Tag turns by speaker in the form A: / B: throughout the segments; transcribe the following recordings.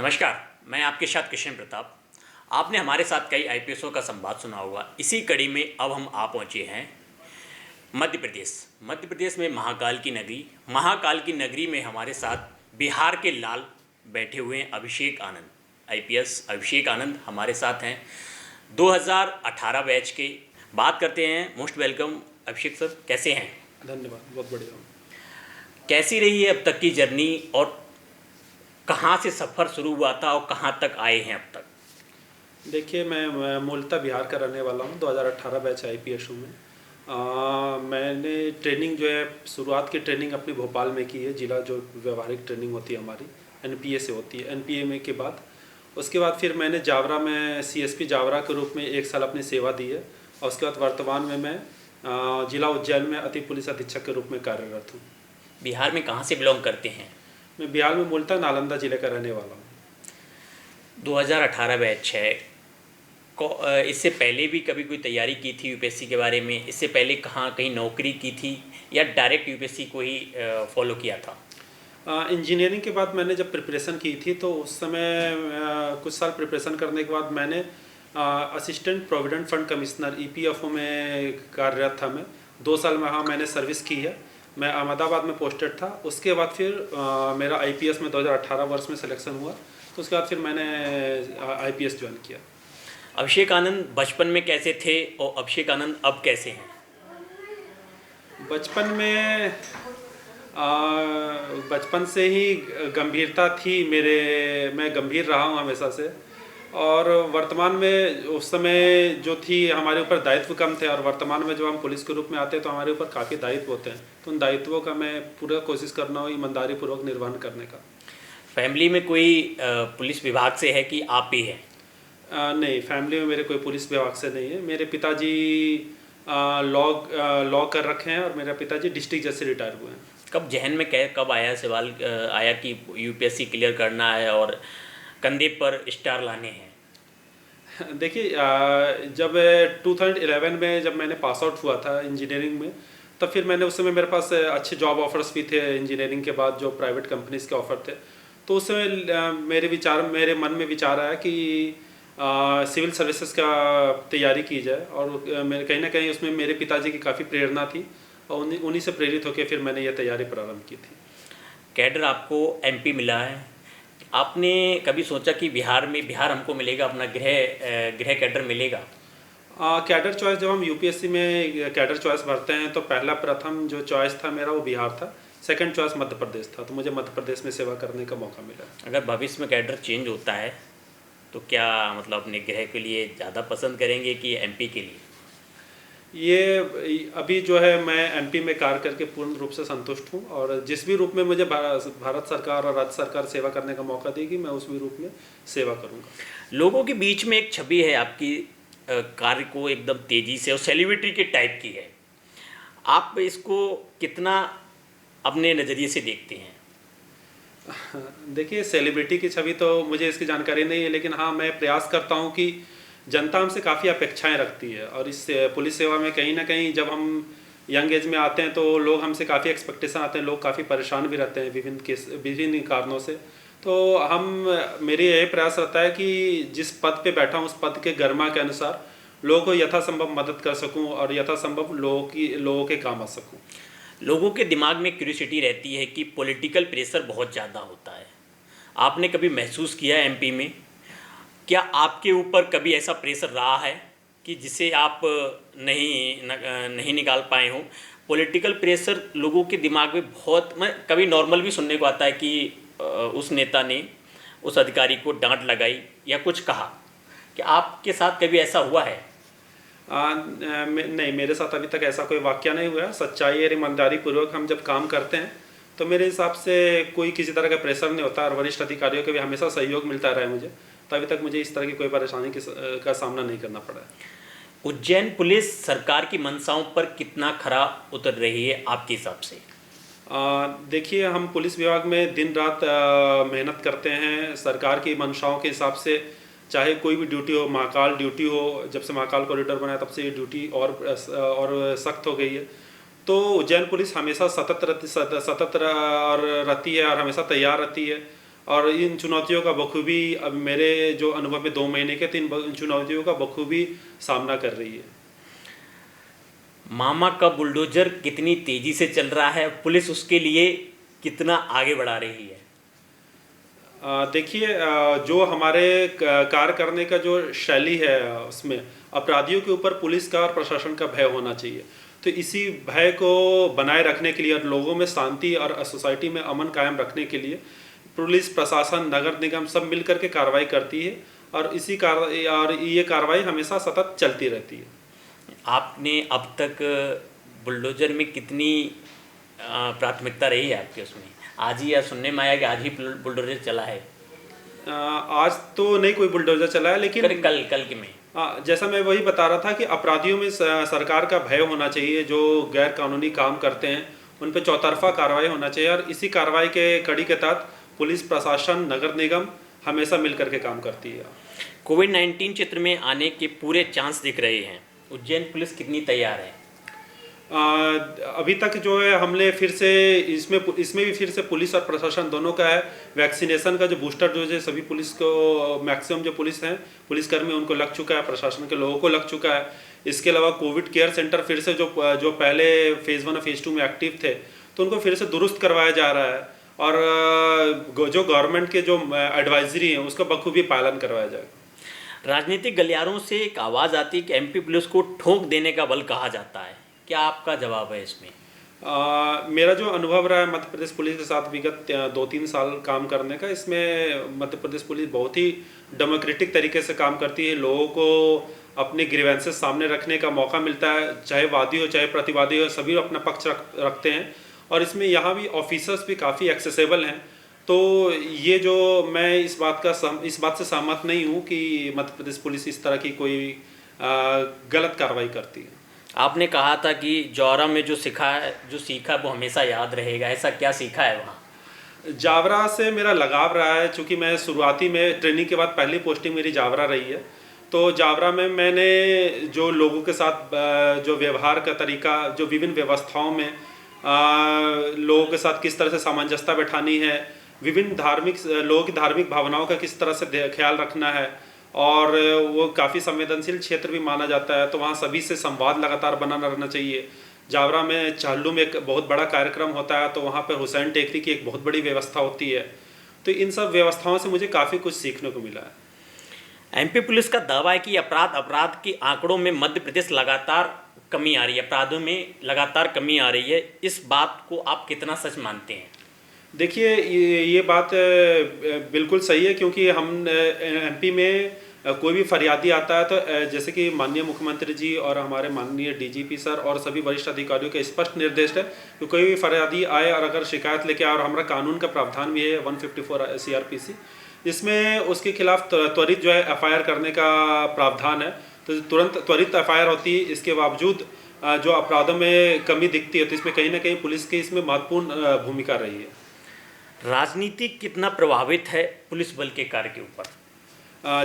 A: नमस्कार, मैं आपके साथ किशन प्रताप। आपने हमारे साथ कई आईपीएसओं का संवाद सुना होगा। इसी कड़ी में अब हम आ पहुँचे हैं मध्य प्रदेश। मध्य प्रदेश में महाकाल की नगरी में हमारे साथ बिहार के लाल बैठे हुए हैं अभिषेक आनंद। आईपीएस अभिषेक आनंद हमारे साथ हैं 2018 बैच के। बात करते हैं। मोस्ट वेलकम अभिषेक सर, कैसे हैं?
B: धन्यवाद, बहुत बढ़िया।
A: कैसी रही है अब तक की जर्नी और कहाँ से सफ़र शुरू हुआ था और कहाँ तक आए हैं अब तक?
B: देखिए, मैं मूलतः बिहार का रहने वाला हूँ। 2018 बैच आईपीएसओ में मैंने ट्रेनिंग जो है, शुरुआत की ट्रेनिंग अपनी भोपाल में की है। जिला जो व्यवहारिक ट्रेनिंग होती है हमारी एनपीए से होती है। एनपीए में के बाद उसके बाद फिर मैंने जावरा में सीएसपी जावरा के रूप में 1 साल अपनी सेवा दी है। और उसके बाद वर्तमान में मैं जिला उज्जैन में अति पुलिस अधीक्षक के रूप में कार्यरत हूँ।
A: बिहार में कहाँ से बिलोंग करते हैं?
B: मैं बिहार में मूलतः नालंदा जिले का रहने वाला हूँ।
A: 2018 बैच है। इससे पहले भी कभी कोई तैयारी की थी यूपीएससी के बारे में? इससे पहले कहीं नौकरी की थी या डायरेक्ट यूपीएससी को ही फॉलो किया था?
B: इंजीनियरिंग के बाद मैंने जब प्रिपरेशन की थी तो उस समय कुछ साल प्रिपरेशन करने के बाद मैंने assistant provident fund commissioner EPFO में कार्यरत था। मैं 2 साल में वहाँ मैंने सर्विस की है। मैं अहमदाबाद में पोस्टेड था। उसके बाद फिर मेरा आईपीएस में 2018 वर्ष में सिलेक्शन हुआ, तो उसके बाद फिर मैंने आईपीएस ज्वाइन किया।
A: अभिषेक आनंद बचपन में कैसे थे और अभिषेक आनंद अब कैसे हैं?
B: बचपन से ही गंभीरता थी मैं गंभीर रहा हूँ हमेशा से। और वर्तमान में उस समय जो थी हमारे ऊपर दायित्व कम थे, और वर्तमान में जब हम पुलिस के रूप में आते हैं तो हमारे ऊपर काफ़ी दायित्व होते हैं। तो उन दायित्वों का मैं पूरा कोशिश करना हो ईमानदारी पूर्वक निर्वहन करने का।
A: फैमिली में कोई पुलिस विभाग से है कि आप ही हैं?
B: नहीं, फैमिली में मेरे कोई पुलिस विभाग से नहीं है। मेरे पिताजी लॉ कर रखे हैं और मेरे पिताजी डिस्ट्रिक्ट जज से रिटायर हुए हैं।
A: कब जहन में कब आया सवाल आया कि यूपीएससी क्लियर करना है और कंधे पर स्टार लाने हैं?
B: देखिए, जब 2011 में जब मैंने पास आउट हुआ था इंजीनियरिंग में, तब फिर मैंने उस समय मेरे पास अच्छे जॉब ऑफर्स भी थे इंजीनियरिंग के बाद, जो प्राइवेट कंपनीज के ऑफर थे। तो उस समय मेरे मन में विचार आया कि सिविल सर्विसेज का तैयारी की जाए। और मेरे कहीं ना कहीं उसमें मेरे पिताजी की काफ़ी प्रेरणा थी और उन्हीं से प्रेरित होकर फिर मैंने ये तैयारी प्रारंभ की थी।
A: कैडर आपको एमपी मिला है। आपने कभी सोचा कि बिहार हमको मिलेगा, अपना गृह कैडर मिलेगा?
B: कैडर चॉइस, जब हम यूपीएससी में कैडर चॉइस भरते हैं तो प्रथम जो चॉइस था मेरा वो बिहार था। सेकंड चॉइस मध्य प्रदेश था। तो मुझे मध्य प्रदेश में सेवा करने का मौका मिला।
A: अगर भविष्य में कैडर चेंज होता है तो क्या मतलब अपने गृह के लिए ज़्यादा पसंद करेंगे कि एमपी के लिए?
B: ये अभी जो है मैं एमपी में कार्य करके पूर्ण रूप से संतुष्ट हूँ, और जिस भी रूप में मुझे भारत सरकार और राज्य सरकार सेवा करने का मौका देगी, मैं उस भी रूप में सेवा करूँगा।
A: लोगों के बीच में एक छवि है आपकी कार्य को एकदम तेज़ी से और सेलिब्रिटी के टाइप की है। आप इसको कितना अपने नज़रिए से देखते हैं?
B: देखिए, सेलिब्रिटी की छवि तो मुझे इसकी जानकारी नहीं है, लेकिन हाँ, मैं प्रयास करता हूँ कि जनता हमसे काफ़ी अपेक्षाएं रखती है। और इस पुलिस सेवा में कहीं ना कहीं जब हम यंग एज में आते हैं तो लोग हमसे काफ़ी एक्सपेक्टेशन आते हैं। लोग काफ़ी परेशान भी रहते हैं विभिन्न कारणों से। तो मेरे यही प्रयास रहता है कि जिस पद पे बैठा हूँ उस पद के गरिमा के अनुसार लोगों को यथासंभव मदद कर सकूँ और यथासंभव लोगों के काम आ सकूँ।
A: लोगों के दिमाग में क्यूरियोसिटी रहती है कि पॉलिटिकल प्रेशर बहुत ज़्यादा होता है। आपने कभी महसूस किया है एमपी में? क्या आपके ऊपर कभी ऐसा प्रेशर रहा है कि जिसे आप नहीं निकाल पाए हों? पॉलिटिकल प्रेशर लोगों के दिमाग में बहुत, मैं कभी नॉर्मल भी सुनने को आता है कि उस नेता ने उस अधिकारी को डांट लगाई या कुछ कहा। क्या आपके साथ कभी ऐसा हुआ है?
B: नहीं, मेरे साथ अभी तक ऐसा कोई वाकया नहीं हुआ है। सच्चाई और ईमानदारी पूर्वक हम जब काम करते हैं तो मेरे हिसाब से कोई किसी तरह का प्रेशर नहीं होता, और वरिष्ठ अधिकारियों के भी हमेशा सहयोग मिलता रहा है मुझे। तो अभी तक मुझे इस तरह की कोई परेशानी का सामना नहीं करना पड़ा है।
A: उज्जैन पुलिस सरकार की मंशाओं पर कितना खरा उतर रही है आपके हिसाब से?
B: देखिए, हम पुलिस विभाग में दिन रात मेहनत करते हैं सरकार की मंशाओं के हिसाब से। चाहे कोई भी ड्यूटी हो, महाकाल ड्यूटी हो, जब से महाकाल कॉरिडोर बना है तब से ये ड्यूटी और सख्त हो गई है। तो उज्जैन पुलिस हमेशा सतत रहती है और हमेशा तैयार रहती है। और इन चुनौतियों का बखूबी अब मेरे जो अनुभव में 2 महीने के, तो इन चुनौतियों का बखूबी सामना कर रही है।
A: मामा का बुलडोजर कितनी तेजी से चल रहा है, पुलिस उसके लिए कितना आगे बढ़ा रही है?
B: देखिए, जो हमारे कार्य करने का जो शैली है, उसमें अपराधियों के ऊपर पुलिस का और प्रशासन का भय होना चाहिए। तो इसी भय को बनाए रखने के लिए और लोगों में शांति और सोसाइटी में अमन कायम रखने के लिए पुलिस, प्रशासन, नगर निगम सब मिलकर के कार्रवाई करती है, और ये कार्रवाई हमेशा सतत चलती रहती है।
A: आपने अब तक बुलडोजर में कितनी प्राथमिकता रही है आपके उसमें? आज ही, या सुनने में आया कि आज ही बुलडोजर चला है?
B: आज तो नहीं कोई बुलडोजर चला है, लेकिन
A: कल के में
B: जैसा मैं वही बता रहा था कि अपराधियों में सरकार का भय होना चाहिए। जो गैर कानूनी काम करते हैं उन पर चौतरफा कार्रवाई होना चाहिए, और इसी कार्रवाई के कड़ी के तहत पुलिस, प्रशासन, नगर निगम हमेशा मिलकर के काम करती है।
A: कोविड-19 क्षेत्र में आने के पूरे चांस दिख रहे हैं, उज्जैन पुलिस कितनी तैयार है?
B: अभी तक जो है हमने फिर से इसमें भी फिर से पुलिस और प्रशासन दोनों का है। वैक्सीनेशन का जो बूस्टर डोज है सभी पुलिस को, मैक्सिमम जो पुलिस हैं, पुलिसकर्मी, उनको लग चुका है, प्रशासन के लोगों को लग चुका है। इसके अलावा कोविड केयर सेंटर फिर से जो पहले फेज़ 1 और फेज़ 2 में एक्टिव थे, तो उनको फिर से दुरुस्त करवाया जा रहा है, और जो गवर्नमेंट के जो एडवाइजरी हैं उसका बखूबी पालन करवाया जाएगा।
A: राजनीतिक गलियारों से एक आवाज़ आती है कि एमपी पुलिस को ठोक देने का बल कहा जाता है, क्या आपका जवाब है इसमें?
B: मेरा जो अनुभव रहा है मध्य प्रदेश पुलिस के साथ विगत 2-3 साल काम करने का, इसमें मध्य प्रदेश पुलिस बहुत ही डेमोक्रेटिक तरीके से काम करती है। लोगों को अपने ग्रीवेंसेस सामने रखने का मौका मिलता है, चाहे वादी हो चाहे प्रतिवादी हो, सभी अपना पक्ष रखते हैं, और इसमें यहाँ भी ऑफिसर्स भी काफ़ी एक्सेसिबल हैं। तो ये जो मैं इस बात से सहमत नहीं हूँ कि मध्य प्रदेश पुलिस इस तरह की कोई गलत कार्रवाई करती है।
A: आपने कहा था कि जौरा में जो सीखा वो हमेशा याद रहेगा, ऐसा क्या सीखा है वहाँ?
B: जावरा से मेरा लगाव रहा है, चूँकि मैं शुरुआती में ट्रेनिंग के बाद पहली पोस्टिंग मेरी जावरा रही है। तो जावरा में मैंने जो लोगों के साथ जो व्यवहार का तरीका, जो विभिन्न व्यवस्थाओं में लोगों के साथ किस तरह से सामंजस्यता बैठानी है, विभिन्न लोगों की धार्मिक भावनाओं का किस तरह से ख्याल रखना है, और वो काफ़ी संवेदनशील क्षेत्र भी माना जाता है, तो वहाँ सभी से संवाद लगातार बना रहना चाहिए। जावरा में चाहल्लू में एक बहुत बड़ा कार्यक्रम होता है, तो वहाँ पर हुसैन टेकरी की एक बहुत बड़ी व्यवस्था होती है। तो इन सब व्यवस्थाओं से मुझे काफ़ी कुछ सीखने को मिला है।
A: एमपी पुलिस का दावा है कि अपराध के आंकड़ों में मध्य प्रदेश लगातार कमी आ रही है, अपराधों में लगातार कमी आ रही है, इस बात को आप कितना सच मानते हैं?
B: देखिए, ये बात बिल्कुल सही है, क्योंकि हम एमपी में कोई भी फरियादी आता है तो जैसे कि माननीय मुख्यमंत्री जी और हमारे माननीय डीजीपी सर और सभी वरिष्ठ अधिकारियों के स्पष्ट निर्देश है कि कोई भी फरियादी आए और अगर शिकायत लेके आए, और हमारा कानून का प्रावधान भी है 154 CRPC, इसमें उसके खिलाफ त्वरित जो है FIR करने का प्रावधान है। तो तुरंत त्वरित FIR होती है। इसके बावजूद जो अपराधों में कमी दिखती है, तो इसमें कहीं ना कहीं पुलिस की इसमें महत्वपूर्ण भूमिका रही है।
A: राजनीति कितना प्रभावित है पुलिस बल के कार्य के ऊपर?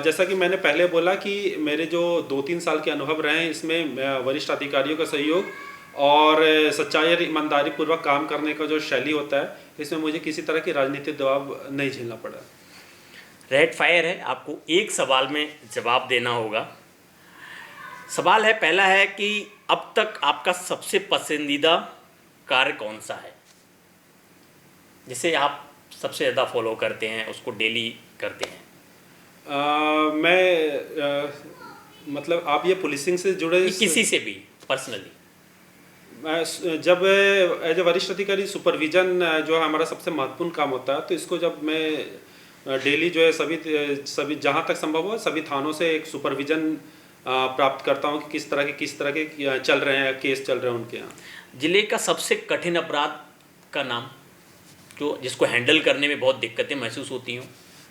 B: जैसा कि मैंने पहले बोला कि मेरे जो 2-3 साल के अनुभव रहे हैं, इसमें वरिष्ठ अधिकारियों का सहयोग और सच्चाई और ईमानदारी पूर्वक काम करने का जो शैली होता है, इसमें मुझे किसी तरह की राजनीतिक दबाव नहीं झेलना पड़ा।
A: रैपिड फायर है, आपको एक सवाल में जवाब देना होगा। सवाल है, पहला है कि अब तक आपका सबसे पसंदीदा कार्य कौन सा है, जिसे आप सबसे ज़्यादा फॉलो करते हैं, उसको डेली करते हैं?
B: मतलब आप ये पुलिसिंग से जुड़े
A: किसी से भी पर्सनली?
B: जब एज ए वरिष्ठ अधिकारी सुपरविजन जो हमारा सबसे महत्वपूर्ण काम होता है, तो इसको जब मैं डेली जो है सभी जहाँ तक संभव हो सभी थानों से एक सुपरविजन प्राप्त करता हूँ कि किस तरह के चल रहे हैं, केस चल रहे हैं उनके यहाँ।
A: जिले का सबसे कठिन अपराध का नाम, जिसको हैंडल करने में बहुत दिक्कतें महसूस होती हों?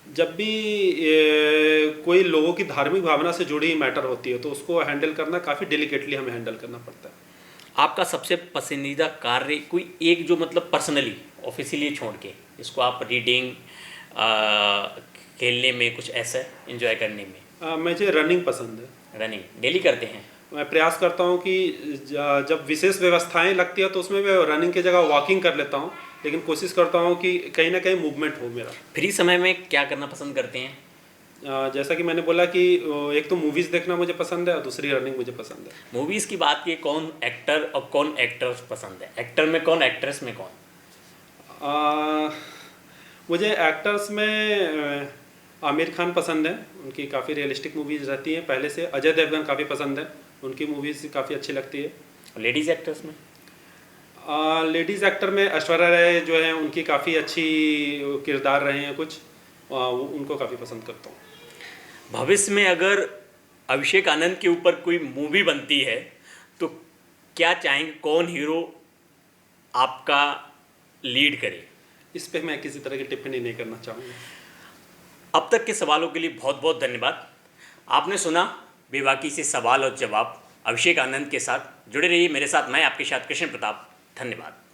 B: जब भी कोई लोगों की धार्मिक भावना से जुड़ी मैटर होती है, तो उसको हैंडल करना काफ़ी डेलिकेटली हमें हैंडल करना पड़ता है।
A: आपका सबसे पसंदीदा कार्य कोई एक, जो मतलब पर्सनली ऑफिशियली छोड़ के, इसको आप रीडिंग, खेलने में, कुछ ऐसा एंजॉय करने में?
B: मुझे रनिंग पसंद है।
A: रनिंग डेली करते हैं?
B: मैं प्रयास करता हूँ कि जब विशेष व्यवस्थाएं लगती है तो उसमें मैं रनिंग की जगह वॉकिंग कर लेता हूँ, लेकिन कोशिश करता हूँ कि कहीं ना कहीं मूवमेंट हो मेरा।
A: फ्री समय में क्या करना पसंद करते हैं?
B: जैसा कि मैंने बोला कि एक तो मूवीज़ देखना मुझे पसंद है और दूसरी रनिंग मुझे पसंद है।
A: मूवीज़ की बात की, कौन एक्टर और कौन एक्ट्रेस पसंद है? एक्टर में कौन, एक्ट्रेस में कौन?
B: आ, मुझे एक्टर्स में आमिर खान पसंद है, उनकी काफ़ी रियलिस्टिक मूवीज़ रहती हैं पहले से। अजय देवगन काफ़ी पसंद है, उनकी मूवीज़ काफ़ी अच्छी लगती है।
A: लेडीज़ एक्टर्स में?
B: लेडीज़ एक्टर में ऐश्वर्या राय जो है, उनकी काफ़ी अच्छी किरदार रहे हैं कुछ, उनको काफ़ी पसंद करता हूँ।
A: भविष्य में अगर अभिषेक आनंद के ऊपर कोई मूवी बनती है तो क्या चाहेंगे, कौन हीरो आपका लीड करे?
B: इस पे मैं किसी तरह की टिप्पणी नहीं करना चाहूँगा।
A: अब तक के सवालों के लिए बहुत बहुत धन्यवाद। आपने सुना बेबाकी से सवाल और जवाब अभिषेक आनंद के साथ। जुड़े रहिए मेरे साथ, मैं आपके साथ कृष्ण प्रताप। धन्यवाद।